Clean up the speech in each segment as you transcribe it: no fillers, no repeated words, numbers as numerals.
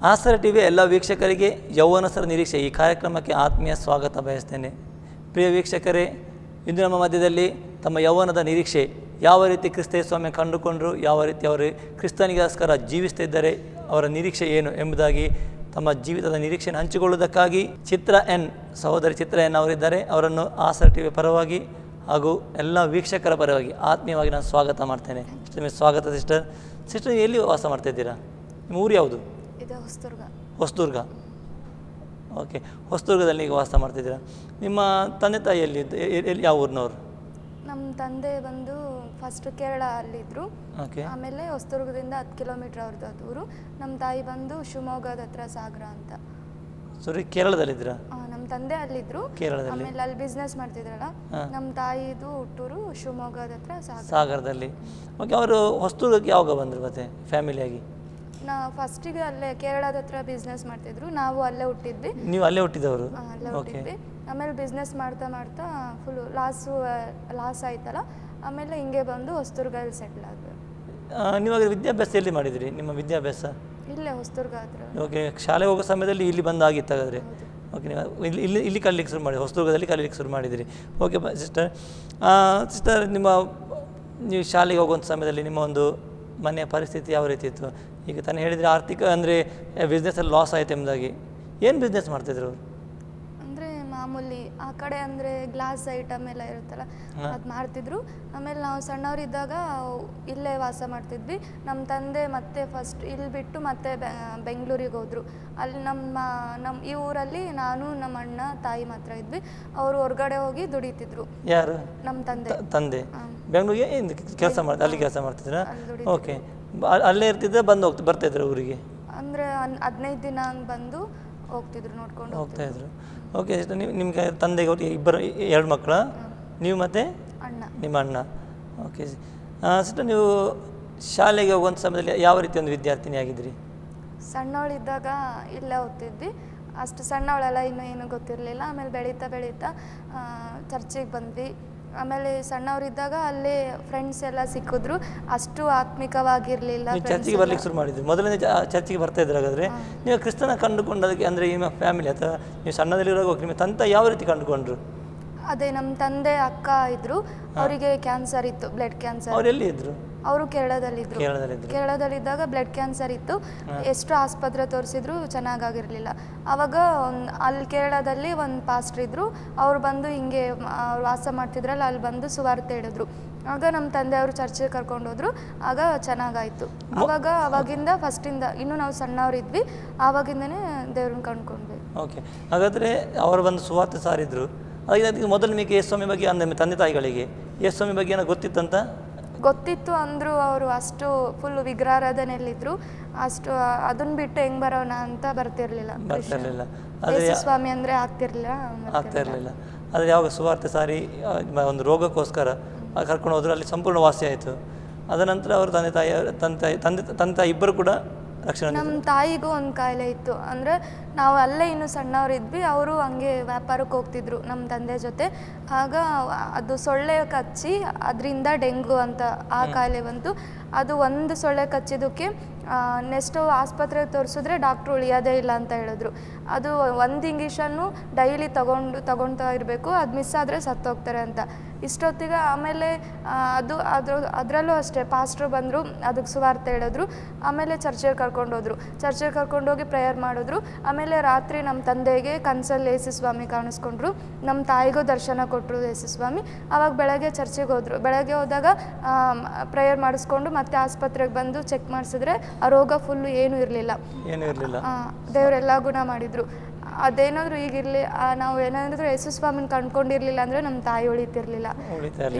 ಆಸರ ಟಿವಿಯ ಎಲ್ಲ ವೀಕ್ಷಕರಿಗೆ ಯೌವನಸ್ಥರ ನಿರೀಕ್ಷೆ ಈ ಕಾರ್ಯಕ್ರಮಕ್ಕೆ ಆತ್ಮೀಯ ಸ್ವಾಗತ ಬಯಸ್ತೇನೆ. ಪ್ರಿಯ ವೀಕ್ಷಕರೇ, ಇಂದು ನಮ್ಮ ಮಧ್ಯದಲ್ಲಿ ತಮ್ಮ ಯೌವನದ ನಿರೀಕ್ಷೆ ಯಾವ ರೀತಿ ಕ್ರಿಸ್ತ ಸ್ವಾಮಿ ಕಂಡುಕೊಂಡರು, ಯಾವ ರೀತಿ ಅವರು ಕ್ರಿಸ್ತನಿಗೋಸ್ಕರ ಜೀವಿಸ್ತಿದ್ದಾರೆ, ಅವರ ನಿರೀಕ್ಷೆ ಏನು ಎಂಬುದಾಗಿ ತಮ್ಮ ಜೀವಿತದ ನಿರೀಕ್ಷೆಯನ್ನು ಹಂಚಿಕೊಳ್ಳುವುದಕ್ಕಾಗಿ ಸಹೋದರಿ ಚಿತ್ರ ಎನ್ ಅವರಿದ್ದಾರೆ. ಅವರನ್ನು ಆಸರ ಟಿವಿಯ ಪರವಾಗಿ ಹಾಗೂ ಎಲ್ಲ ವೀಕ್ಷಕರ ಪರವಾಗಿ ಆತ್ಮೀಯವಾಗಿ ನಾನು ಸ್ವಾಗತ ಮಾಡ್ತೇನೆ. ನಿಮಗೆ ಸ್ವಾಗತ ಸಿಸ್ಟರ್. ಸಿಸ್ಟರ್, ಎಲ್ಲಿ ವಾಸ ಮಾಡ್ತಾಯಿದ್ದೀರಾ? ನಿಮ್ಮ ಊರು ಯಾವುದು? ಹೊಸದುರ್ಗ. ಓಕೆ, ಹೊಸದುರ್ಗದಲ್ಲಿ ಈಗ ವಾಸ ಮಾಡ್ತಿದ್ದೀರಾ. ನಿಮ್ಮ ತಂದೆ ತಾಯಿ ಎಲ್ಲಿ ಯಾವ ಊರಿನವರು? ನಮ್ಮ ತಂದೆ ಬಂದು ಫಸ್ಟ್ ಕೇರಳ ಅಲ್ಲಿದ್ದರು. ಓಕೆ. ಆಮೇಲೆ ಹೊಸದುರ್ಗದಿಂದ 10 ಕಿಲೋಮೀಟ್ರ್ ಅವ್ರದ್ದು ಅದು ಊರು. ನಮ್ಮ ತಾಯಿ ಬಂದು ಶಿವಮೊಗ್ಗದ ಹತ್ರ ಸಾಗರ ಅಂತ. ಸರಿ, ಕೇರಳದಲ್ಲಿದ್ದೀರಾ? ನಮ್ಮ ತಂದೆ ಅಲ್ಲಿದ್ದರು. ಕೇರಳದಲ್ಲಿ ಆಮೇಲೆ ಅಲ್ಲಿ ಬಿಸ್ನೆಸ್ ಮಾಡ್ತಿದ್ರಲ್ಲ, ನಮ್ಮ ತಾಯಿದು ಹುಟ್ಟೂರು ಶಿವಮೊಗ್ಗದ ಹತ್ರ ಸಾಗರದಲ್ಲಿ. ಓಕೆ, ಅವರು ಹೊಸದುರ್ಗಕ್ಕೆ ಯಾವಾಗ ಬಂದರು ಮತ್ತೆ ಫ್ಯಾಮಿಲಿಯಾಗಿ? ಫಸ್ಟಿಗೆ ಅಲ್ಲೇ ಕೇರಳದ ಹತ್ರ ಬಿಸ್ನೆಸ್ ಮಾಡ್ತಿದ್ರು, ನಾವು ಅಲ್ಲೇ ಹುಟ್ಟಿದ್ವಿ. ನೀವು ಅಲ್ಲೇ ಹುಟ್ಟಿದವರು? ಅಲ್ಲೇ ಹುಟ್ಟಿದ್ವಿ. ಆಮೇಲೆ ಬಿಸ್ನೆಸ್ ಮಾಡ್ತಾ ಮಾಡ್ತಾ ಫುಲ್ಲು ಲಾಸ್ ಆಯ್ತಲ್ಲ, ಆಮೇಲೆ ಹಿಂಗೆ ಬಂದು ಹೊಸದುರ್ಗದಲ್ಲಿ ಸೆಟ್ಲ್ ಆದ್ವಿ. ನೀವಾಗ ವಿದ್ಯಾಭ್ಯಾಸ ಎಲ್ಲಿ ಮಾಡಿದಿರಿ? ನಿಮ್ಮ ವಿದ್ಯಾಭ್ಯಾಸ ಇಲ್ಲೇ ಹೊಸದುರ್ಗ ಹತ್ರ. ಓಕೆ, ಶಾಲೆ ಹೋಗೋ ಸಮಯದಲ್ಲಿ ಇಲ್ಲಿ ಬಂದು ಆಗಿತ್ತು ಹಾಗಾದರೆ? ಓಕೆ, ನೀವು ಇಲ್ಲಿ ಕಲೀಲಿಕ್ಕೆ ಶುರು ಮಾಡಿ, ಹೊಸದುರ್ಗದಲ್ಲಿ ಕಲೀಲಿಕ್ಕೆ ಶುರು ಮಾಡಿದಿರಿ. ಓಕೆ ಸಿಸ್ಟರ್, ನೀವು ಶಾಲೆಗೆ ಹೋಗುವಂಥ ಸಮಯದಲ್ಲಿ ನಿಮ್ಮ ಒಂದು ಮನೆಯ ಪರಿಸ್ಥಿತಿ ಯಾವ ರೀತಿ ಇತ್ತು? ಈಗ ತಾನು ಹೇಳಿದರೆ ಆರ್ಥಿಕ ಅಂದರೆ ಬಿಸ್ನೆಸ್ಸಲ್ಲಿ ಲಾಸ್ ಆಯಿತು ಎಂಬುದಾಗಿ. ಏನು ಬಿಸ್ನೆಸ್ ಮಾಡ್ತಿದ್ರು ಅವರು? ಅಂದರೆ ಮಾಮೂಲಿ ಆ ಕಡೆ ಅಂದರೆ ಗ್ಲಾಸ್ ಐಟಮ್ ಎಲ್ಲ ಇರುತ್ತಲ್ಲ, ಅದು ಮಾಡ್ತಿದ್ರು. ಆಮೇಲೆ ನಾವು ಸಣ್ಣವರಿದ್ದಾಗ ಇಲ್ಲೇ ವಾಸ ಮಾಡ್ತಿದ್ವಿ. ನಮ್ಮ ತಂದೆ ಮತ್ತೆ ಫಸ್ಟ್ ಇಲ್ಲಿ ಬಿಟ್ಟು ಮತ್ತೆ ಬೆಂಗಳೂರಿಗೆ ಹೋದರು. ಅಲ್ಲಿ ನಮ್ಮ ಈ ಊರಲ್ಲಿ ನಾನು ನಮ್ಮ ಅಣ್ಣ ತಾಯಿ ಮಾತ್ರ ಇದ್ವಿ. ಅವರು ಹೊರಗಡೆ ಹೋಗಿ ದುಡಿತಿದ್ರು. ಯಾರು? ನಮ್ಮ ತಂದೆ. ಬೆಂಗಳೂರಿಗೆ ಕೆಲಸ ಮಾಡಿ ಅಲ್ಲಿ ಕೆಲಸ ಮಾಡ್ತಿದ್ರ? ಓಕೆ, ಅಲ್ಲೇ ಇರ್ತಿದ್ರೆ ಬರ್ತಾಯಿದ್ರು ಊರಿಗೆ? ಅಂದರೆ 15 ದಿನ ಹಂಗೆ ಬಂದು ಹೋಗ್ತಿದ್ರು, ನೋಡ್ಕೊಂಡು ಹೋಗ್ತಾಯಿದ್ರು. ಓಕೆ, ನಿಮ್ಗೆ ತಂದೆಗೆ ಇಬ್ಬರು 2 ಮಕ್ಕಳ? ನೀವು ಮತ್ತು ನಿಮ್ಮ ಅಣ್ಣ. ಓಕೆ ಸಿಸ್ಟರ್, ನೀವು ಶಾಲೆಗೆ ಹೋಗುವಂಥ ಸಮಯದಲ್ಲಿ ಯಾವ ರೀತಿ ಒಂದು ವಿದ್ಯಾರ್ಥಿನಿ ಆಗಿದ್ರಿ? ಸಣ್ಣವಳಿದ್ದಾಗ ಇಲ್ಲೇ ಓದ್ತಿದ್ವಿ. ಅಷ್ಟು ಸಣ್ಣವಳೆಲ್ಲ ಇನ್ನೂ ಏನೂ ಗೊತ್ತಿರಲಿಲ್ಲ. ಆಮೇಲೆ ಬೆಳೀತಾ ಚರ್ಚಿಗೆ ಬಂದ್ವಿ. ಆಮೇಲೆ ಸಣ್ಣವರಿದ್ದಾಗ ಅಲ್ಲೇ ಫ್ರೆಂಡ್ಸ್ ಎಲ್ಲ ಸಿಕ್ಕಿದ್ರು. ಅಷ್ಟು ಆತ್ಮಿಕವಾಗಿರಲಿಲ್ಲ. ಚರ್ಚಿಗೆ ಬರ್ಲಿಕ್ಕೆ ಶುರು ಮಾಡಿದ್ವಿ. ಮೊದಲನೇ ಚರ್ಚಿಗೆ ಬರ್ತಾ ಇದ್ರು. ಹಾಗಾದರೆ ನೀವು ಕ್ರಿಸ್ತನ ಕಂಡುಕೊಂಡದಕ್ಕೆ ಅಂದರೆ ನಿಮ್ಮ ಫ್ಯಾಮಿಲಿ ಅಥವಾ ನೀವು ಸಣ್ಣದಲ್ಲಿರುವಾಗ ನಿಮ್ಮ ತಂದೆ ಯಾವ ರೀತಿ ಕಂಡುಕೊಂಡ್ರು? ಅದೇ ನಮ್ಮ ತಂದೆ ಅಕ್ಕ ಇದ್ದರು, ಅವರಿಗೆ ಕ್ಯಾನ್ಸರ್ ಇತ್ತು, ಬ್ಲಡ್ ಕ್ಯಾನ್ಸರ್. ಅವ್ರು ಎಲ್ಲಿ ಇದ್ರು? ಅವರು ಕೇರಳದಲ್ಲಿದ್ದಾಗ ಬ್ಲಡ್ ಕ್ಯಾನ್ಸರ್ ಇತ್ತು. ಎಷ್ಟು ಆಸ್ಪತ್ರೆ ತೋರಿಸಿದ್ರು ಚೆನ್ನಾಗಾಗಿರಲಿಲ್ಲ. ಆವಾಗ ಅಲ್ಲಿ ಕೇರಳದಲ್ಲಿ ಒಂದು ಪಾಸ್ಟ್ರ್ ಇದ್ದರು. ಅವ್ರು ಬಂದು ಹಿಂಗೆ ಅವ್ರು ವಾಸ ಮಾಡ್ತಿದ್ರಲ್ಲ, ಅಲ್ಲಿ ಬಂದು ಸುವಾರ್ತೆ ಹೇಳಿದ್ರು. ಆಗ ನಮ್ಮ ತಂದೆಯವರು ಚರ್ಚಿಗೆ ಕರ್ಕೊಂಡೋದ್ರು. ಆಗ ಚೆನ್ನಾಗಾಯಿತು. ಅವಾಗಿಂದ ಫಸ್ಟಿಂದ ಇನ್ನೂ ನಾವು ಸಣ್ಣವರಿದ್ವಿ, ಆವಾಗಿಂದನೇ ದೇವ್ರನ್ನ ಕಂಡ್ಕೊಂಡ್ವಿ. ಓಕೆ, ಹಾಗಾದರೆ ಅವರು ಬಂದು ಸುವಾರ್ತೆ ಸಾರಿದ್ರು. ಅದಕ್ಕೆ ಮೊದಲು ನಿಮಗೆ ಯೇಸುಸ್ವಾಮಿ ಬಗ್ಗೆ ಅಂದರೆ ತಂದೆ ತಾಯಿಗಳಿಗೆ ಯೇಸುಸ್ವಾಮಿ ಬಗ್ಗೆ ಏನೋ ಗೊತ್ತಿತ್ತಂತ? ಗೊತ್ತಿತ್ತು ಅಂದರು. ಅವರು ಅಷ್ಟು ಫುಲ್ ವಿಗ್ರಹಾರಾಧನೆಯಲ್ಲಿದ್ದರು. ಅಷ್ಟು ಅದನ್ನು ಬಿಟ್ಟು ಹೆಂಗೆ ಬರೋಣ ಅಂತ ಬರ್ತಿರ್ಲಿಲ್ಲ. ಸ್ವಾಮಿ ಅಂದರೆ ಆಗ್ತಿರ್ಲಿಲ್ಲ. ಆದರೆ ಯಾವಾಗ ಸುವಾರ್ತೆ ಸಾರಿ ಒಂದು ರೋಗಕ್ಕೋಸ್ಕರ ಕರ್ಕೊಂಡು ಹೋದ್ರು, ಅಲ್ಲಿ ಸಂಪೂರ್ಣ ವಾಸಿ ಆಯಿತು. ಅದ ನಂತರ ಅವರು ತಂದೆ ತಾಯಿ ಇಬ್ಬರು ಕೂಡ ರಕ್ಷಣೆ. ನಮ್ಮ ತಾಯಿಗೂ ಒಂದು ಕಾಯಿಲೆ ಇತ್ತು. ಅಂದರೆ ನಾವು ಅಲ್ಲೇ ಇನ್ನೂ ಸಣ್ಣವರಿದ್ವಿ. ಅವರು ಹಂಗೆ ವ್ಯಾಪಾರಕ್ಕೆ ಹೋಗ್ತಿದ್ರು ನಮ್ಮ ತಂದೆ ಜೊತೆ. ಆಗ ಅದು ಸೊಳ್ಳೆ ಕಚ್ಚಿ ಅದರಿಂದ ಡೆಂಗು ಅಂತ ಆ ಕಾಯಿಲೆ ಬಂತು. ಅದು ಒಂದು ಸೊಳ್ಳೆ ಕಚ್ಚಿದ್ದಕ್ಕೆ ನೆಕ್ಸ್ಟು ಆಸ್ಪತ್ರೆಗೆ ತೋರಿಸಿದ್ರೆ ಡಾಕ್ಟ್ರು ಉಳಿಯೋದೇ ಇಲ್ಲ ಅಂತ ಹೇಳಿದ್ರು. ಅದು ಒಂದು ಇಂಜೆಕ್ಷನ್ನು ಡೈಲಿ ತಗೊಳ್ತಾ ಇರಬೇಕು, ಅದು ಮಿಸ್ ಆದರೆ ಸತ್ತೋಗ್ತಾರೆ ಅಂತ. ಇಷ್ಟೊತ್ತಿಗೆ ಆಮೇಲೆ ಅದರಲ್ಲೂ ಅಷ್ಟೇ ಪಾಸ್ಟ್ರು ಬಂದರು, ಅದಕ್ಕೆ ಸುವಾರ್ತೆ ಹೇಳಿದ್ರು. ಆಮೇಲೆ ಚರ್ಚಿಗೆ ಕರ್ಕೊಂಡೋಗಿ ಪ್ರೇಯರ್ ಮಾಡಿದ್ರು. ಆಮೇಲೆ ರಾತ್ರಿ ನಮ್ಮ ತಂದೆಗೆ ಕನಸಲ್ಲಿ ಯೇಸುಸ್ವಾಮಿ ಕಾಣಿಸ್ಕೊಂಡ್ರು. ನಮ್ಮ ತಾಯಿಗೂ ದರ್ಶನ ಕೊಟ್ಟರು ಯೇಸುಸ್ವಾಮಿ. ಆವಾಗ ಬೆಳಗ್ಗೆ ಚರ್ಚಿಗೆ ಹೋದರು. ಬೆಳಗ್ಗೆ ಹೋದಾಗ ಪ್ರೇಯರ್ ಮಾಡಿಸ್ಕೊಂಡು ಮತ್ತೆ ಆಸ್ಪತ್ರೆಗೆ ಬಂದು ಚೆಕ್ ಮಾಡಿಸಿದ್ರೆ ಆ ರೋಗ ಫುಲ್ಲು ಏನೂ ಇರಲಿಲ್ಲ. ದೇವರೆಲ್ಲ ಗುಣ ಮಾಡಿದರು. ಅದೇನಾದರೂ ಈಗಿರಲಿ, ನಾವು ಏನಾದರೂ ಯೇಸುಸ್ವಾಮಿನ ಕಂಡ್ಕೊಂಡಿರಲಿಲ್ಲ ಅಂದರೆ ನಮ್ಮ ತಾಯಿ ಉಳಿತಿರ್ಲಿಲ್ಲ.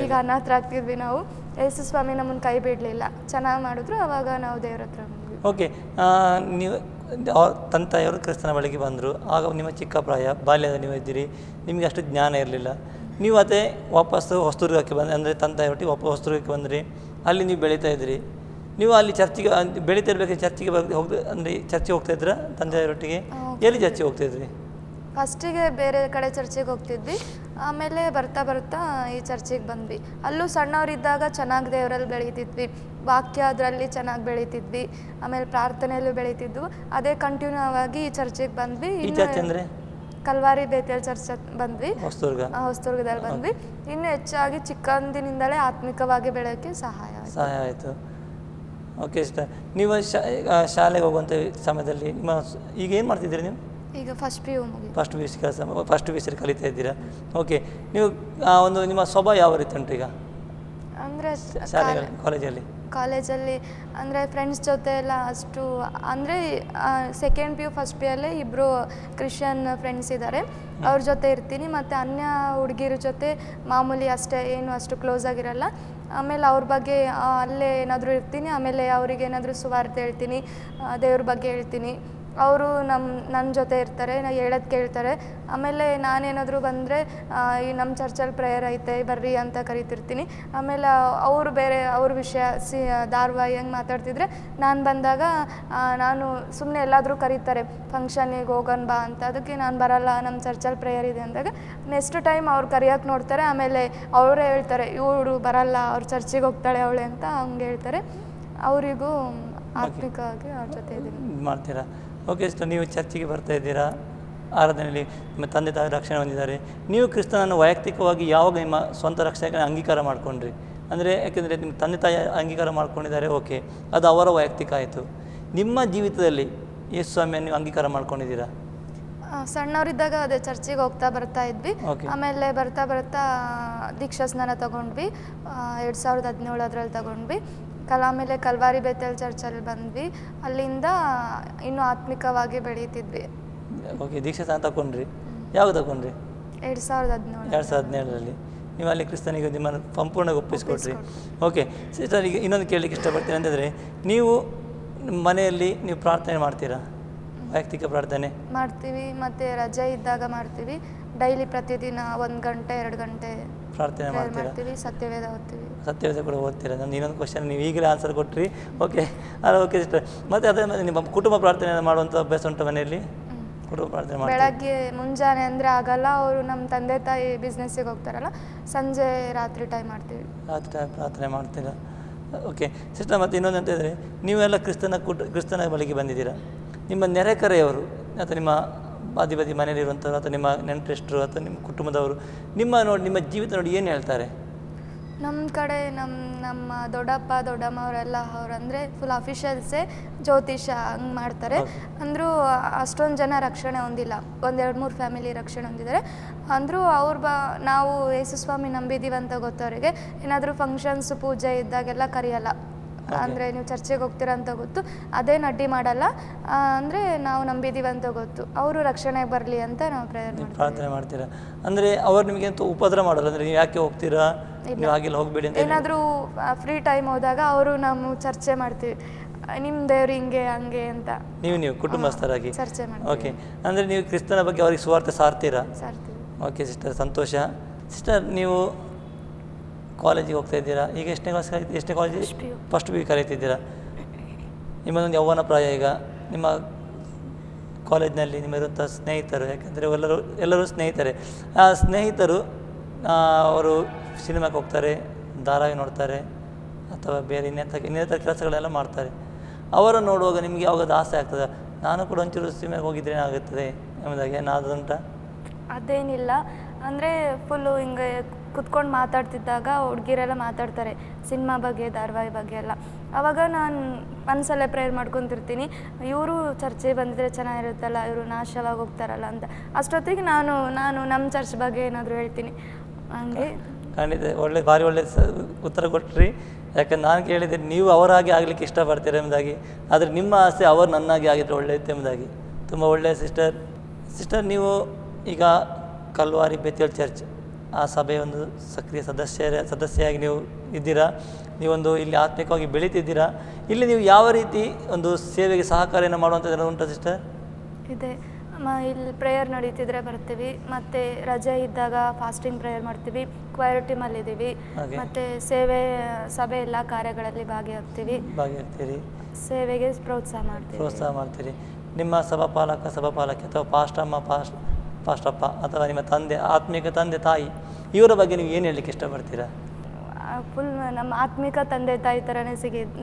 ಈಗ ಅನಾಥರಾಗ್ತಿದ್ವಿ ನಾವು. ಯೇಸುಸ್ವಾಮಿ ನಮ್ಮನ್ನು ಕೈ ಬಿಡಲಿಲ್ಲ, ಚೆನ್ನಾಗಿ ಮಾಡಿದ್ರು. ಆವಾಗ ನಾವು ದೇವ್ರ ಹತ್ರ ಬಂದ್ವಿ. ಓಕೆ, ನೀವು ತಂದೆ ತಾಯಿಯವರು ಕ್ರಿಸ್ತನ ಬಳಿಗೆ ಬಂದರು. ಆಗ ನಿಮ್ಮ ಚಿಕ್ಕ ಪ್ರಾಯ ಬಾಲ್ಯದ ನೀವು ಇದ್ದೀರಿ, ನಿಮಗೆ ಅಷ್ಟು ಜ್ಞಾನ ಇರಲಿಲ್ಲ. ನೀವು ಅದೇ ವಾಪಸ್ಸು ಹೊಸದುರ್ಗಕ್ಕೆ ಅಂದರೆ ತಂದೆ ತಾಯಿಯೊಟ್ಟಿಗೆ ವಾಪಸ್ ಹೊಸದುರ್ಗಕ್ಕೆ ಬಂದ್ರಿ. ಅಲ್ಲಿ ನೀವು ಬೆಳೀತಾ ಇದ್ರಿ. ನೀವು ಅಲ್ಲಿ ಚರ್ಚಿಗೆ ಬೆಳೀತಿರ್ಬೇಕು, ಚರ್ಚಿಗೆ ಅಂದರೆ ಚರ್ಚಿಗೆ ಹೋಗ್ತಾಯಿದ್ರ ತಂದೆಯವರೊಟ್ಟಿಗೆ? ಎಲ್ಲಿ ಚರ್ಚಿಗೆ ಹೋಗ್ತಾಯಿದ್ರಿ? ಫಸ್ಟಿಗೆ ಬೇರೆ ಕಡೆ ಚರ್ಚಿಗೆ ಹೋಗ್ತಿದ್ವಿ. ಆಮೇಲೆ ಬರ್ತಾ ಬರ್ತಾ ಈ ಚರ್ಚಿಗೆ ಬಂದ್ವಿ. ಅಲ್ಲೂ ಸಣ್ಣವರಿದ್ದಾಗ ಚೆನ್ನಾಗಿ ದೇವರಲ್ಲಿ ಬೆಳೀತಿದ್ವಿ, ವಾಕ್ಯ ಅದರಲ್ಲಿ ಚೆನ್ನಾಗಿ ಬೆಳೀತಿದ್ವಿ, ಆಮೇಲೆ ಪ್ರಾರ್ಥನೆಯಲ್ಲೂ ಬೆಳೀತಿದ್ವು. ಅದೇ ಕಂಟಿನ್ಯೂ ಆಗಿ ಈ ಚರ್ಚಿಗೆ ಬಂದ್ವಿ. ಈ ಚರ್ಚ್ ಅಂದರೆ ಕಲ್ವಾರಿ ಬೇತೇಲ್ ಚರ್ಚ್ ಬಂದ್ವಿ, ಹೊಸದುರ್ಗದಲ್ಲಿ ಬಂದ್ವಿ. ಇನ್ನು ಹೆಚ್ಚಾಗಿ ಚಿಕ್ಕಂದಿನಿಂದಲೇ ಆತ್ಮಿಕವಾಗಿ ಬೆಳೆಯೋಕ್ಕೆ ಸಹಾಯ ಆಯಿತು. ಓಕೆ ಸಿಸ್ಟರ್, ನೀವು ಶಾಲೆಗೆ ಹೋಗುವಂಥ ಸಮಯದಲ್ಲಿ ಈಗ ಏನು ಮಾಡ್ತಿದ್ದೀರಿ ನೀವು? ಈಗ first P U first P U C ಕಲಿತಾ ಇದ್ದೀರಾ. ಓಕೆ, ನೀವು ಒಂದು ನಿಮ್ಮ ಸ್ವಭಾವ ಯಾವ ರೀತಿ ಉಂಟು ಈಗ ಅಂದರೆ ಕಾಲೇಜಲ್ಲಿ? ಅಂದರೆ ಫ್ರೆಂಡ್ಸ್ ಜೊತೆ ಎಲ್ಲ ಅಷ್ಟು ಅಂದರೆ second P U first P ಯಲ್ಲೇ ಇಬ್ಬರು ಕ್ರಿಶ್ಚಿಯನ್ ಫ್ರೆಂಡ್ಸ್ ಇದ್ದಾರೆ, ಅವ್ರ ಜೊತೆ ಇರ್ತೀನಿ. ಮತ್ತು ಅನ್ಯ ಹುಡುಗಿರ ಜೊತೆ ಮಾಮೂಲಿ ಅಷ್ಟೇ, ಏನು ಅಷ್ಟು ಕ್ಲೋಸ್ ಆಗಿರಲ್ಲ. ಆಮೇಲೆ ಅವ್ರ ಬಗ್ಗೆ ಅಲ್ಲೇ ಏನಾದರೂ ಇರ್ತೀನಿ, ಆಮೇಲೆ ಅವರಿಗೆ ಏನಾದರೂ ಸುವಾರ್ತೆ ಹೇಳ್ತೀನಿ, ದೇವ್ರ ಬಗ್ಗೆ ಹೇಳ್ತೀನಿ. ಅವರು ನನ್ನ ಜೊತೆ ಇರ್ತಾರೆ, ಹೇಳೋದು ಕೇಳ್ತಾರೆ. ಆಮೇಲೆ ನಾನೇನಾದರೂ ಬಂದರೆ ಈ ನಮ್ಮ ಚರ್ಚಲ್ಲಿ ಪ್ರೇಯರ್ ಐತೆ ಬರ್ರಿ ಅಂತ ಕರಿತಿರ್ತೀನಿ. ಆಮೇಲೆ ಅವರು ಬೇರೆ ಅವ್ರ ವಿಷಯ ಧಾರಾವಾಹಿ ಹಂಗೆ ಮಾತಾಡ್ತಿದ್ರೆ ನಾನು ಬಂದಾಗ ನಾನು ಸುಮ್ಮನೆ ಎಲ್ಲಾದರೂ ಕರೀತಾರೆ ಫಂಕ್ಷನಿಗೆ ಹೋಗೋಣ ಬಾ ಅಂತ, ಅದಕ್ಕೆ ನಾನು ಬರಲ್ಲ, ನಮ್ಮ ಚರ್ಚಲ್ಲಿ ಪ್ರೇಯರ್ ಇದೆ ಅಂದಾಗ ನೆಕ್ಸ್ಟ್ ಟೈಮ್ ಅವ್ರು ಕರಿಯೋಕ್ಕೆ ನೋಡ್ತಾರೆ. ಆಮೇಲೆ ಅವರೇ ಹೇಳ್ತಾರೆ ಇವಳು ಬರಲ್ಲ, ಅವ್ರ ಚರ್ಚಿಗೆ ಹೋಗ್ತಾಳೆ ಅವಳೆ ಅಂತ ಹಂಗೆ ಹೇಳ್ತಾರೆ. ಅವರಿಗೂ ಆತ್ಮಿಕವಾಗಿ ಅವ್ರ ಜೊತೆ ಇದ್ದೀನಿ ಮಾಡ್ತೀರಾ. ಓಕೆ ಸಿಸ್ಟರ್, ನೀವು ಚರ್ಚಿಗೆ ಬರ್ತಾ ಇದ್ದೀರಾ, ಆರಾಧನೆಯಲ್ಲಿ ನಿಮ್ಮ ತಂದೆ ತಾಯಿ ರಕ್ಷಣೆ ಹೊಂದಿದ್ದಾರೆ. ನೀವು ಕ್ರಿಸ್ತನನ್ನು ವೈಯಕ್ತಿಕವಾಗಿ ಯಾವಾಗ ನಿಮ್ಮ ಸ್ವಂತ ರಕ್ಷಣೆಗೆ ಅಂಗೀಕಾರ ಮಾಡಿಕೊಂಡ್ರಿ? ಅಂದರೆ ಯಾಕೆಂದರೆ ನಿಮ್ಮ ತಂದೆ ತಾಯಿ ಅಂಗೀಕಾರ ಮಾಡ್ಕೊಂಡಿದ್ದಾರೆ, ಓಕೆ, ಅದು ಅವರ ವೈಯಕ್ತಿಕ ಆಯಿತು. ನಿಮ್ಮ ಜೀವಿತದಲ್ಲಿ ಯೇಸು ಸ್ವಾಮಿಯನ್ನು ನೀವು ಅಂಗೀಕಾರ ಮಾಡ್ಕೊಂಡಿದ್ದೀರಾ? ಸಣ್ಣವರಿದ್ದಾಗ ಅದೇ ಚರ್ಚಿಗೆ ಹೋಗ್ತಾ ಬರ್ತಾ ಇದ್ವಿ. ಆಮೇಲೆ ಬರ್ತಾ ಬರ್ತಾ ದೀಕ್ಷಾ ಸ್ನಾನ ತಗೊಂಡ್ವಿ, 2017 ತಗೊಂಡ್ವಿ. ಆಮೇಲೆ ಕಲ್ವಾರಿ ಬೇತೇಲ್ ಚರ್ಚಲ್ಲಿ ಬಂದ್ವಿ, ಅಲ್ಲಿಂದ ಇನ್ನೂ ಆತ್ಮಿಕವಾಗಿ ಬೆಳೀತಿದ್ವಿ. ಓಕೆ, ದೀಕ್ಷಾ ಸ್ನಾನ ತಗೊಂಡ್ರಿ, ಯಾವಾಗ ತಗೊಂಡ್ರಿ? 2017 ನೀವು ಅಲ್ಲಿ ಕ್ರಿಸ್ತನಿಗೆ ನಿಮ್ಮನ್ನು ಸಂಪೂರ್ಣವಾಗಿ ಒಪ್ಪಿಸ್ಕೊಟ್ರಿ. ಓಕೆ ಸಿಸ್ಟರ್, ಈಗ ಇನ್ನೊಂದು ಕೇಳಲಿಕ್ಕೆ ಇಷ್ಟಪಡ್ತೀನಿ. ಅಂತಂದರೆ ನೀವು ಮನೆಯಲ್ಲಿ ನೀವು ಪ್ರಾರ್ಥನೆ ಮಾಡ್ತೀರಾ? ವೈಯಕ್ತಿಕ ಪ್ರಾರ್ಥನೆ ಮಾಡ್ತೀವಿ, ಮತ್ತು ರಜೆ ಇದ್ದಾಗ ಮಾಡ್ತೀವಿ. ಡೈಲಿ ಪ್ರತಿದಿನ 1 ಗಂಟೆ 2 ಗಂಟೆ ಪ್ರಾರ್ಥನೆ ಮಾಡ್ತೀವಿ. ಸತ್ಯವೇದ ಓದ್ತೀವಿ. ಸತ್ಯವೇದ ಕೂಡ ಓದ್ತೀರಾ? ನಂದು ಇನ್ನೊಂದು ಕ್ವಶನ್ ನೀವು ಈಗಲೇ ಆನ್ಸರ್ ಕೊಟ್ರಿ. ಓಕೆ, ಅಲ್ಲ, ಓಕೆ ಸಿಸ್ಟರ್. ಮತ್ತು ಅದೇ ನಿಮ್ಮ ಕುಟುಂಬ ಪ್ರಾರ್ಥನೆ ಮಾಡುವಂಥ ಅಭ್ಯಾಸ ಉಂಟು ಮನೆಯಲ್ಲಿ? ಕುಟುಂಬ ಪ್ರಾರ್ಥನೆ ಮಾಡಿ ಬೆಳಗ್ಗೆ ಮುಂಜಾನೆ ಅಂದರೆ ಆಗಲ್ಲ, ಅವರು ನಮ್ಮ ತಂದೆ ತಾಯಿ ಬಿಸ್ನೆಸ್ಸಿಗೆ ಹೋಗ್ತಾರಲ್ಲ, ಸಂಜೆ ರಾತ್ರಿ ಟೈಮ್ ಮಾಡ್ತೀವಿ. ರಾತ್ರಿ ಟೈಮ್ ಪ್ರಾರ್ಥನೆ ಮಾಡ್ತೀರಾ? ಓಕೆ ಸಿಸ್ಟರ್, ಮತ್ತು ಇನ್ನೊಂದು ಅಂತ ಹೇಳಿದ್ರೆ ನೀವೆಲ್ಲ ಕ್ರಿಸ್ತನ ಬಳಿಗೆ ಬಂದಿದ್ದೀರಾ. ನಿಮ್ಮ ನೆರೆಕರೆಯವರು ಅಥವಾ ನಿಮ್ಮ ಬದಿ ಮನೆಯಲ್ಲಿರುವಂಥವ್ರು ಅಥವಾ ನಿಮ್ಮ ನೆಂಟರಿಷ್ಟರು ಅಥವಾ ನಿಮ್ಮ ಕುಟುಂಬದವರು ನಿಮ್ಮ ಜೀವಿತ ನೋಡಿ ಏನು ಹೇಳ್ತಾರೆ? ನಮ್ಮ ಕಡೆ ನಮ್ಮ ದೊಡ್ಡಪ್ಪ ದೊಡ್ಡಮ್ಮ ಅವರೆಲ್ಲ ಅವರಂದರೆ ಫುಲ್ ಅಫಿಷಿಯಲ್ಸೇ ಜ್ಯೋತಿಷ ಹಂಗೆ ಮಾಡ್ತಾರೆ. ಅಂದರೂ ಅಷ್ಟೊಂದು ಜನ ರಕ್ಷಣೆ ಹೊಂದಿಲ್ಲ, 1-2-3 ಫ್ಯಾಮಿಲಿ ರಕ್ಷಣೆ ಹೊಂದಿದ್ದಾರೆ. ಅಂದರೂ ನಾವು ಯೇಸುಸ್ವಾಮಿ ನಂಬಿದ್ದೀವಂತ ಗೊತ್ತವರಿಗೆ ಏನಾದರೂ ಫಂಕ್ಷನ್ಸ್ ಪೂಜೆ ಇದ್ದಾಗೆಲ್ಲ ಕರೆಯಲ್ಲ. ಅಂದರೆ ನೀವು ಚರ್ಚೆಗೆ ಹೋಗ್ತೀರಾ ಅಂತ ಗೊತ್ತು, ಅದೇನು ಅಡ್ಡಿ ಮಾಡಲ್ಲ. ಅಂದರೆ ನಾವು ನಂಬಿದ್ದೀವಂತ ಗೊತ್ತು, ಅವರು ರಕ್ಷಣೆಗೆ ಬರಲಿ ಅಂತ ನಾವು ಪ್ರಾರ್ಥನೆ ಮಾಡ್ತೀರಾ. ಅಂದರೆ ಅವ್ರು ನಿಮಗೆ ಅಂತ ಉಪದ್ರ ಮಾಡಲ್ಲ? ಅಂದರೆ ನೀವು ಯಾಕೆ ಹೋಗ್ತೀರಾ, ನೀವು ಹಾಗೆಲ್ಲ ಹೋಗಬೇಡಿ ಅಂತ ಏನಾದರೂ ಫ್ರೀ ಟೈಮ್ ಹೋದಾಗ ಅವರು ನಾವು ಚರ್ಚೆ ಮಾಡ್ತೀವಿ, ನಿಮ್ಮ ದೇವ್ರು ಹಿಂಗೆ ಹಂಗೆ ಅಂತ. ನೀವು ಕುಟುಂಬಸ್ಥರಾಗಿ ಚರ್ಚೆ ಮಾಡ್ತೀವಿ. ಓಕೆ, ಅಂದರೆ ನೀವು ಕ್ರಿಸ್ತನ ಬಗ್ಗೆ ಅವ್ರಿಗೆ ಸುವಾರ್ತೆ ಸಾರ್ತೀರಾ? ಸಾರ್ತೀವಿ. ಓಕೆ ಸಿಸ್ಟರ್, ಸಂತೋಷ. ಸಿಸ್ಟರ್, ನೀವು ಕಾಲೇಜಿಗೆ ಹೋಗ್ತಾ ಇದ್ದೀರಾ, ಈಗ ಎಷ್ಟನೇ ಕಾಲೇಜ್? ಫಸ್ಟ್ ಪಿ ಯು ಕಲಿತಿದ್ದೀರಾ. ನಿಮ್ಮದೊಂದು ಯೌವನ ಪ್ರಾಯ. ಈಗ ನಿಮ್ಮ ಕಾಲೇಜಿನಲ್ಲಿ ನಿಮ್ಮದಂಥ ಸ್ನೇಹಿತರು, ಯಾಕೆಂದರೆ ಎಲ್ಲರೂ ಸ್ನೇಹಿತರೆ. ಆ ಸ್ನೇಹಿತರು ಅವರು ಸಿನಿಮಾಕ್ಕೆ ಹೋಗ್ತಾರೆ, ಧಾರಾವಾಹಿ ನೋಡ್ತಾರೆ, ಅಥವಾ ಬೇರೆ ಇನ್ನಿತರ ಕೆಲಸಗಳೆಲ್ಲ ಮಾಡ್ತಾರೆ. ಅವರನ್ನು ನೋಡುವಾಗ ನಿಮಗೆ ಯಾವಾಗ ಆಸೆ ಆಗ್ತದೆ, ನಾನು ಕೂಡ ಒಂಚೂರು ಸಿನಿಮಾಗೆ ಹೋಗಿದ್ರೆ ಆಗುತ್ತದೆ ಎಂಬುದಾಗಿ ಅದುಂಟ? ಅದೇನಿಲ್ಲ, ಅಂದರೆ ಫುಲ್ಲು ಹಿಂಗೆ ಕುತ್ಕೊಂಡು ಮಾತಾಡ್ತಿದ್ದಾಗ ಹುಡುಗಿರೆಲ್ಲ ಮಾತಾಡ್ತಾರೆ ಸಿನಿಮಾ ಬಗ್ಗೆ, ಧಾರಾವಾಹಿ ಬಗ್ಗೆ ಎಲ್ಲ. ಆವಾಗ ನಾನು ಮನಸಲ್ಲೇ ಪ್ರೇಯರ್ ಮಾಡ್ಕೊತಿರ್ತೀನಿ, ಇವರು ಚರ್ಚೆ ಬಂದಿದ್ರೆ ಚೆನ್ನಾಗಿರುತ್ತಲ್ಲ, ಇವರು ನಾಶವಾಗಿ ಹೋಗ್ತಾರಲ್ಲ ಅಂತ. ಅಷ್ಟೊತ್ತಿಗೆ ನಾನು ನಮ್ಮ ಚರ್ಚ್ ಬಗ್ಗೆ ಏನಾದರೂ ಹೇಳ್ತೀನಿ. ಹಂಗೆ ಖಂಡಿತ ಭಾರಿ ಒಳ್ಳೆ ಉತ್ತರ ಕೊಟ್ರಿ. ಯಾಕಂದ್ರೆ ನಾನು ಕೇಳಿದೆ ನೀವು ಅವರಾಗಿ ಆಗಲಿಕ್ಕೆ ಇಷ್ಟಪಡ್ತೀರ ಎಂಬುದಾಗಿ, ಆದರೆ ನಿಮ್ಮ ಆಸೆ ಅವರು ನನ್ನಾಗಿ ಆಗಿದ್ರೆ ಒಳ್ಳೆಯದು ಎಂಬುದಾಗಿ. ತುಂಬ ಒಳ್ಳೆಯ ಸಿಸ್ಟರ್, ನೀವು ಈಗ ಕಲ್ವಾರಿ ಬೇತೇಲ್ ಚರ್ಚ್ ಆ ಸಭೆಯ ಒಂದು ಸಕ್ರಿಯ ಸದಸ್ಯರಾಗಿ ನೀವು ಇದ್ದೀರಾ. ನೀವೊಂದು ಇಲ್ಲಿ ಆತ್ಮಿಕವಾಗಿ ಬೆಳೀತಿದ್ದೀರಾ. ಇಲ್ಲಿ ನೀವು ಯಾವ ರೀತಿ ಒಂದು ಸೇವೆಗೆ ಸಹಕಾರಿಯನ್ನು ಮಾಡುವಂಥದ್ದು ಉಂಟಾ ಸಿಸ್ಟರ್? ಇದೆ, ಇಲ್ಲಿ ಪ್ರೇಯರ್ ನಡೀತಿದ್ರೆ ಬರ್ತೀವಿ, ಮತ್ತು ರಜೆ ಇದ್ದಾಗ ಫಾಸ್ಟಿಂಗ್ ಪ್ರೇಯರ್ ಮಾಡ್ತೀವಿ, ಕ್ವೈರ್ ಟೀಮಲ್ಲಿದ್ದೀವಿ, ಮತ್ತು ಸಭೆ ಎಲ್ಲ ಕಾರ್ಯಗಳಲ್ಲಿ ಭಾಗಿಯಾಗ್ತೀವಿ, ಸೇವೆಗೆ ಪ್ರೋತ್ಸಾಹ ಮಾಡ್ತೀರಿ. ನಿಮ್ಮ ಸಭಾಪಾಲಕಿ ಅಥವಾ ಪಾಸ್ಟಪ್ಪ ಅಥವಾ ನಿಮ್ಮ ತಂದೆ, ಆತ್ಮಿಕ ತಂದೆ ತಾಯಿ, ಇವರ ಬಗ್ಗೆ ನೀವು ಏನು ಹೇಳಲಿಕ್ಕೆ ಇಷ್ಟಪಡ್ತೀರಾ? ಫುಲ್ ನಮ್ಮ ಆತ್ಮಿಕ ತಂದೆ ತಾಯಿ ಥರನೇ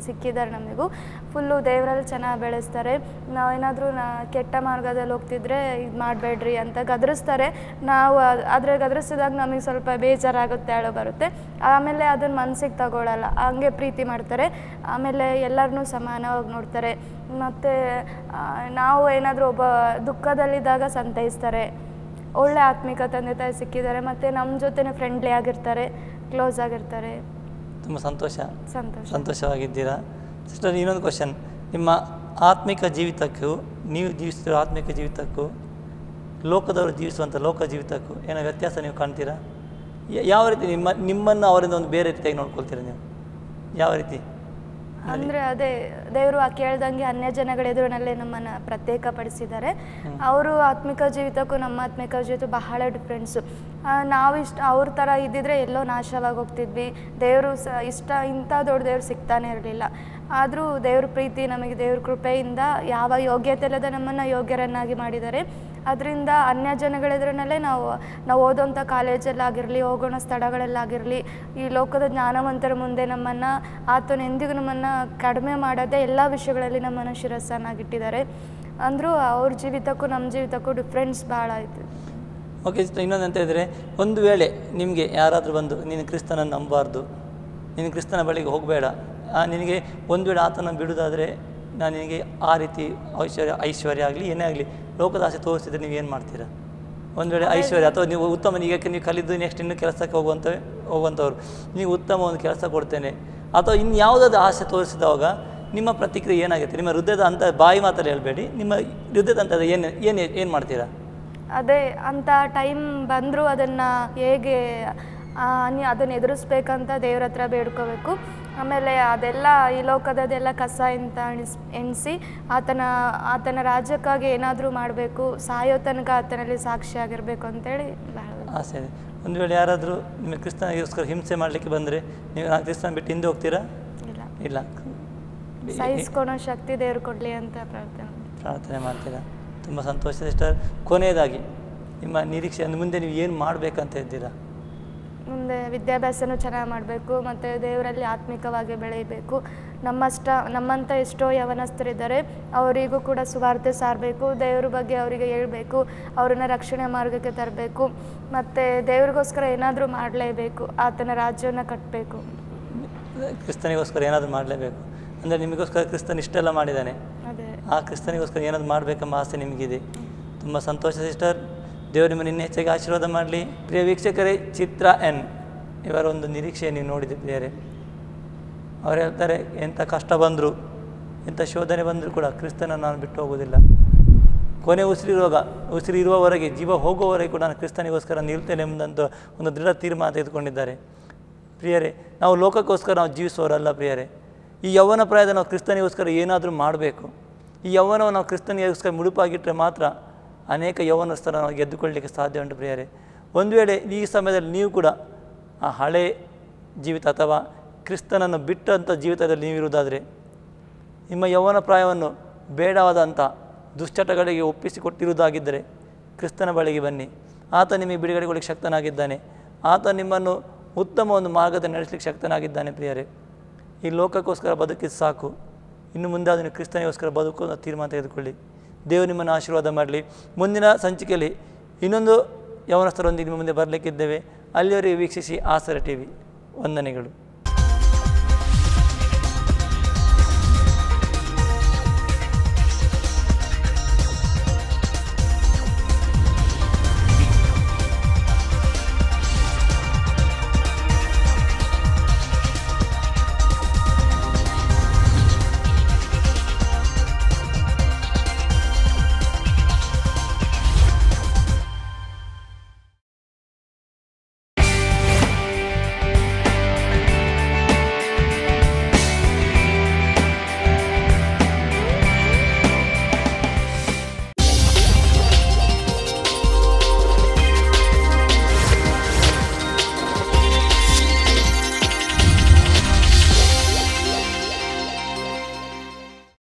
ಸಿಕ್ಕಿದ್ದಾರೆ ನಮಗೂ. ಫುಲ್ಲು ದೇವರಲ್ಲಿ ಚೆನ್ನಾಗಿ ಬೆಳೆಸ್ತಾರೆ. ನಾವೇನಾದರೂ ಕೆಟ್ಟ ಮಾರ್ಗದಲ್ಲಿ ಹೋಗ್ತಿದ್ರೆ ಇದು ಮಾಡಬೇಡ್ರಿ ಅಂತ ಗದರಿಸ್ತಾರೆ. ನಾವು ಆದರೆ ಗದರಿಸಿದಾಗ ನಮಗೆ ಸ್ವಲ್ಪ ಬೇಜಾರಾಗುತ್ತೆ, ಅಳು ಬರುತ್ತೆ. ಆಮೇಲೆ ಅದನ್ನು ಮನಸ್ಸಿಗೆ ತಗೊಳ್ಳಲ್ಲ, ಹಂಗೆ ಪ್ರೀತಿ ಮಾಡ್ತಾರೆ. ಆಮೇಲೆ ಎಲ್ಲರನ್ನೂ ಸಮಾನವಾಗಿ ನೋಡ್ತಾರೆ. ಮತ್ತು ನಾವು ಏನಾದರೂ ಒಬ್ಬ ದುಃಖದಲ್ಲಿದ್ದಾಗ ಸಂತೈಸ್ತಾರೆ. ಒಳ್ಳೆ ಆತ್ಮಿಕ ತಂದೆ ತಾಯಿ ಸಿಕ್ಕಿದ್ದಾರೆ. ಮತ್ತು ನಮ್ಮ ಜೊತೆ ಫ್ರೆಂಡ್ಲಿ ಆಗಿರ್ತಾರೆ, ಕ್ಲೋಸ್ ಆಗಿರ್ತಾರೆ. ತುಂಬ ಸಂತೋಷವಾಗಿದ್ದೀರಾ ಸಿಸ್ಟರ್. ಇನ್ನೊಂದು ಕ್ವಶನ್, ನಿಮ್ಮ ಆತ್ಮಿಕ ಜೀವಿತಕ್ಕೂ ನೀವು ಜೀವಿಸ್ತಿರೋ ಆತ್ಮಿಕ ಜೀವಿತಕ್ಕೂ ಲೋಕದವರು ಜೀವಿಸುವಂಥ ಲೋಕ ಜೀವಿತಕ್ಕೂ ಏನೋ ವ್ಯತ್ಯಾಸ ನೀವು ಕಾಣ್ತೀರಾ? ಯಾವ ರೀತಿ ನಿಮ್ಮನ್ನು ಅವರಿಂದ ಒಂದು ಬೇರೆ ರೀತಿಯಾಗಿ ನೋಡ್ಕೊಳ್ತೀರಾ ನೀವು? ಯಾವ ರೀತಿ ಅಂದರೆ ಅದೇ ದೇವರು ಕೇಳ್ದಂಗೆ ಅನ್ಯ ಜನಗಳ ಎದುರಿನಲ್ಲೇ ನಮ್ಮನ್ನು ಪ್ರತ್ಯೇಕಪಡಿಸಿದ್ದಾರೆ. ಅವರು ಆತ್ಮಿಕ ಜೀವಿತಕ್ಕೂ ನಮ್ಮ ಆತ್ಮಿಕ ಜೀವಿತ ಬಹಳ ಡಿಫ್ರೆನ್ಸು. ನಾವು ಅವ್ರ ಥರ ಇದ್ದಿದ್ರೆ ಎಲ್ಲೋ ನಾಶವಾಗಿ ಹೋಗ್ತಿದ್ವಿ. ದೇವರು ಇಂಥ ದೊಡ್ಡ ದೇವ್ರು ಸಿಗ್ತಾನೆ ಇರಲಿಲ್ಲ. ಆದರೂ ದೇವ್ರ ಪ್ರೀತಿ, ನಮಗೆ ದೇವ್ರ ಕೃಪೆಯಿಂದ ಯಾವ ಯೋಗ್ಯತೆ ಇಲ್ಲದ ನಮ್ಮನ್ನು ಯೋಗ್ಯರನ್ನಾಗಿ ಮಾಡಿದ್ದಾರೆ. ಅದರಿಂದ ಅನ್ಯ ಜನಗಳೆದುರನಲ್ಲೇ ನಾವು ಓದೋಂಥ ಕಾಲೇಜಲ್ಲಾಗಿರಲಿ, ಹೋಗೋಣ ಸ್ಥಳಗಳಲ್ಲಾಗಿರಲಿ, ಈ ಲೋಕದ ಜ್ಞಾನವಂತರ ಮುಂದೆ ನಮ್ಮನ್ನು ಆತನು ಎಂದಿಗೂ ನಮ್ಮನ್ನು ಕಡಿಮೆ ಮಾಡದೆ ಎಲ್ಲ ವಿಷಯಗಳಲ್ಲಿ ನಮ್ಮನ್ನು ಶಿರಸ್ಸನ್ನಾಗಿಟ್ಟಿದ್ದಾರೆ. ಅಂದರೂ ಅವ್ರ ಜೀವಿತಕ್ಕೂ ನಮ್ಮ ಜೀವಿತಕ್ಕೂ ಡಿಫ್ರೆನ್ಸ್ ಭಾಳ ಆಯಿತು. ಓಕೆ, ಇನ್ನೊಂದು ಅಂತ ಹೇಳಿದರೆ, ಒಂದು ವೇಳೆ ನಿಮಗೆ ಯಾರಾದರೂ ಬಂದು ನೀನು ಕ್ರಿಸ್ತನನ್ನು ನಂಬಾರ್ದು, ನೀನು ಕ್ರಿಸ್ತನ ಬಳಿಗೆ ಹೋಗಬೇಡ, ನಿನಗೆ ಒಂದು ವೇಳೆ ಆತನ ಬಿಡೋದಾದರೆ ನಾನು ನಿನಗೆ ಆ ರೀತಿ ಐಶ್ವರ್ಯ ಆಗಲಿ ಏನೇ ಆಗಲಿ ಲೋಕದ ಆಸೆ ತೋರಿಸಿದ್ರೆ ನೀವು ಏನು ಮಾಡ್ತೀರಾ? ಒಂದು ವೇಳೆ ಐಶ್ವರ್ಯ ಅಥವಾ ನೀವು ಉತ್ತಮ, ಈಗ ನೀವು ಕಲಿದು ನೆಕ್ಸ್ಟ್ ಇನ್ನೂ ಕೆಲಸಕ್ಕೆ ಹೋಗುವಂಥವ್ರು, ನೀವು ಉತ್ತಮ ಒಂದು ಕೆಲಸ ಕೊಡ್ತೇನೆ ಅಥವಾ ಇನ್ನು ಯಾವುದಾದ್ರು ಆಸೆ ತೋರಿಸಿದವಾಗ ನಿಮ್ಮ ಪ್ರತಿಕ್ರಿಯೆ ಏನಾಗುತ್ತೆ? ನಿಮ್ಮ ಹೃದಯದ ಅಂತ ಬಾಯಿ ಮಾತಲ್ಲಿ ಹೇಳಬೇಡಿ, ನಿಮ್ಮ ಹೃದಯದ ಅಂತ ಏನು ಮಾಡ್ತೀರಾ? ಅದೇ ಅಂಥ ಟೈಮ್ ಬಂದರೂ ಅದನ್ನು ಹೇಗೆ ಅದನ್ನು ಎದುರಿಸ್ಬೇಕಂತ ದೇವ್ರ ಹತ್ರ ಬೇಡ್ಕೋಬೇಕು. ಆಮೇಲೆ ಅದೆಲ್ಲ ಈ ಲೋಕದದೆಲ್ಲ ಕಸ ಅಂತ ಎಣಿಸಿ ಆತನ ರಾಜ್ಯಕ್ಕಾಗಿ ಏನಾದರೂ ಮಾಡಬೇಕು, ಸಾಯೋ ತನಕ ಆತನಲ್ಲಿ ಸಾಕ್ಷಿಯಾಗಿರಬೇಕು ಅಂತೇಳಿ ಆಸೆ ಇದೆ. ಒಂದು ವೇಳೆ ಯಾರಾದರೂ ನಿಮ್ಮ ಕ್ರಿಸ್ತನಿಗೋಸ್ಕರ ಹಿಂಸೆ ಮಾಡಲಿಕ್ಕೆ ಬಂದರೆ ನೀವು ಆ ಕ್ರಿಸ್ತನ ಬಿಟ್ಟು ಹಿಂದೆ ಹೋಗ್ತೀರಾ? ಇಲ್ಲ, ಸಹಿಸ್ಕೊಳೋ ಶಕ್ತಿ ದೇವ್ರು ಕೊಡಲಿ ಅಂತ ಪ್ರಾರ್ಥನೆ ಮಾಡ್ತೀರಾ? ತುಂಬ ಸಂತೋಷ ಸಿಸ್ಟರ್. ಕೊನೆಯದಾಗಿ ನಿಮ್ಮ ನಿರೀಕ್ಷೆ ಮುಂದೆ ನೀವು ಏನು ಮಾಡಬೇಕಂತ ಇದ್ದೀರಾ? ಮುಂದೆ ವಿದ್ಯಾಭ್ಯಾಸನೂ ಚೆನ್ನಾಗಿ ಮಾಡಬೇಕು ಮತ್ತು ದೇವರಲ್ಲಿ ಆತ್ಮಿಕವಾಗಿ ಬೆಳೆಯಬೇಕು. ನಮ್ಮಂಥ ಎಷ್ಟೋ ಯವನಸ್ಥರಿದ್ದಾರೆ, ಅವರಿಗೂ ಕೂಡ ಸುವಾರ್ತೆ ಸಾರಬೇಕು, ದೇವ್ರ ಬಗ್ಗೆ ಅವರಿಗೆ ಹೇಳಬೇಕು, ಅವ್ರನ್ನ ರಕ್ಷಣೆ ಮಾರ್ಗಕ್ಕೆ ತರಬೇಕು, ಮತ್ತು ದೇವ್ರಿಗೋಸ್ಕರ ಏನಾದರೂ ಮಾಡಲೇಬೇಕು, ಆತನ ರಾಜ್ಯವನ್ನು ಕಟ್ಟಬೇಕು. ಕ್ರಿಸ್ತನಿಗೋಸ್ಕರ ಏನಾದರೂ ಮಾಡಲೇಬೇಕು ಅಂದರೆ ನಿಮಗೋಸ್ಕರ ಕ್ರಿಸ್ತನ್ ಇಷ್ಟೆಲ್ಲ ಮಾಡಿದ್ದಾನೆ, ಆ ಕ್ರಿಸ್ತನಿಗೋಸ್ಕರ ಏನಾದರೂ ಮಾಡಬೇಕೆಂಬ ಆಸೆ ನಿಮಗಿದೆ. ತುಂಬ ಸಂತೋಷ ಸಿಸ್ಟರ್. ದೇವರು ನಿಮ್ಮನ್ನು ಇನ್ನೂ ಹೆಚ್ಚಾಗಿ ಆಶೀರ್ವಾದ ಮಾಡಲಿ. ಪ್ರಿಯ ವೀಕ್ಷಕರೇ, ಚಿತ್ರ ಎನ್ ಇವರ ಒಂದು ನಿರೀಕ್ಷೆ ನೀವು ನೋಡಿದ್ದೀರಿ. ಅವರು ಹೇಳ್ತಾರೆ, ಎಂಥ ಕಷ್ಟ ಬಂದರೂ ಎಂಥ ಶೋಧನೆ ಬಂದರೂ ಕೂಡ ಕ್ರಿಸ್ತನನ್ನು ನಾನು ಬಿಟ್ಟು ಹೋಗೋದಿಲ್ಲ. ಕೊನೆ ಉಸಿರಿರುವವರೆಗೆ, ಜೀವ ಹೋಗುವವರೆಗೆ ಕೂಡ ನಾನು ಕ್ರಿಸ್ತನಿಗೋಸ್ಕರ ನಿಲ್ತೇನೆ ಎಂಬಂಥ ಒಂದು ದೃಢ ತೀರ್ಮಾನ ತೆಗೆದುಕೊಂಡಿದ್ದಾರೆ. ಪ್ರಿಯರೇ, ನಾವು ಲೋಕಕ್ಕೋಸ್ಕರ ನಾವು ಜೀವಿಸುವವರಲ್ಲ ಪ್ರಿಯರೇ. ಈ ಯೌವನ ಪ್ರಾಯದ ನಾವು ಕ್ರಿಸ್ತನಿಗೋಸ್ಕರ ಏನಾದರೂ ಮಾಡಬೇಕು. ಈ ಯೌವನವನ್ನು ನಾವು ಕ್ರಿಸ್ತನಿಗೋಸ್ಕರ ಮುಡುಪಾಗಿಟ್ಟರೆ ಮಾತ್ರ ಅನೇಕ ಯೌವನಸ್ಥರ ನಾವು ಗೆದ್ದುಕೊಳ್ಳಲಿಕ್ಕೆ ಸಾಧ್ಯ ಉಂಟು ಪ್ರಿಯರೇ. ಒಂದು ವೇಳೆ ಈ ಸಮಯದಲ್ಲಿ ನೀವು ಕೂಡ ಆ ಹಳೆ ಜೀವಿತ ಅಥವಾ ಕ್ರಿಸ್ತನನ್ನು ಬಿಟ್ಟಂಥ ಜೀವಿತದಲ್ಲಿ ನೀವಿರುವುದಾದರೆ, ನಿಮ್ಮ ಯೌವನ ಪ್ರಾಯವನ್ನು ಬೇಡವಾದಂಥ ದುಶ್ಚಟಗಳಿಗೆ ಒಪ್ಪಿಸಿಕೊಟ್ಟಿರುವುದಾಗಿದ್ದರೆ ಕ್ರಿಸ್ತನ ಬಳಿಗೆ ಬನ್ನಿ. ಆತ ನಿಮಗೆ ಬಿಡುಗಡೆಗೊಳಿಗೆ ಶಕ್ತನಾಗಿದ್ದಾನೆ. ಆತ ನಿಮ್ಮನ್ನು ಉತ್ತಮ ಒಂದು ಮಾರ್ಗದಲ್ಲಿ ನಡೆಸಲಿಕ್ಕೆ ಶಕ್ತನಾಗಿದ್ದಾನೆ ಪ್ರಿಯರೇ. ಈ ಲೋಕಕ್ಕೋಸ್ಕರ ಬದುಕಿದ್ದು ಸಾಕು, ಇನ್ನು ಮುಂದೆ ಅದನ್ನು ಕ್ರಿಸ್ತನಿಗೋಸ್ಕರ ಬದುಕುವ ತೀರ್ಮಾನ ತೆಗೆದುಕೊಳ್ಳಿ. ದೇವರು ನಿಮ್ಮನ್ನು ಆಶೀರ್ವಾದ ಮಾಡಲಿ. ಮುಂದಿನ ಸಂಚಿಕೆಯಲ್ಲಿ ಇನ್ನೊಂದು ಯೌವನಸ್ಥರೊಂದಿಗೆ ನಿಮ್ಮ ಮುಂದೆ ಬರಲಿಕ್ಕಿದ್ದೇವೆ. ಅಲ್ಲಿಯವರೆಗೆ ವೀಕ್ಷಿಸಿ ಆಸರೆ TV. ವಂದನೆಗಳು.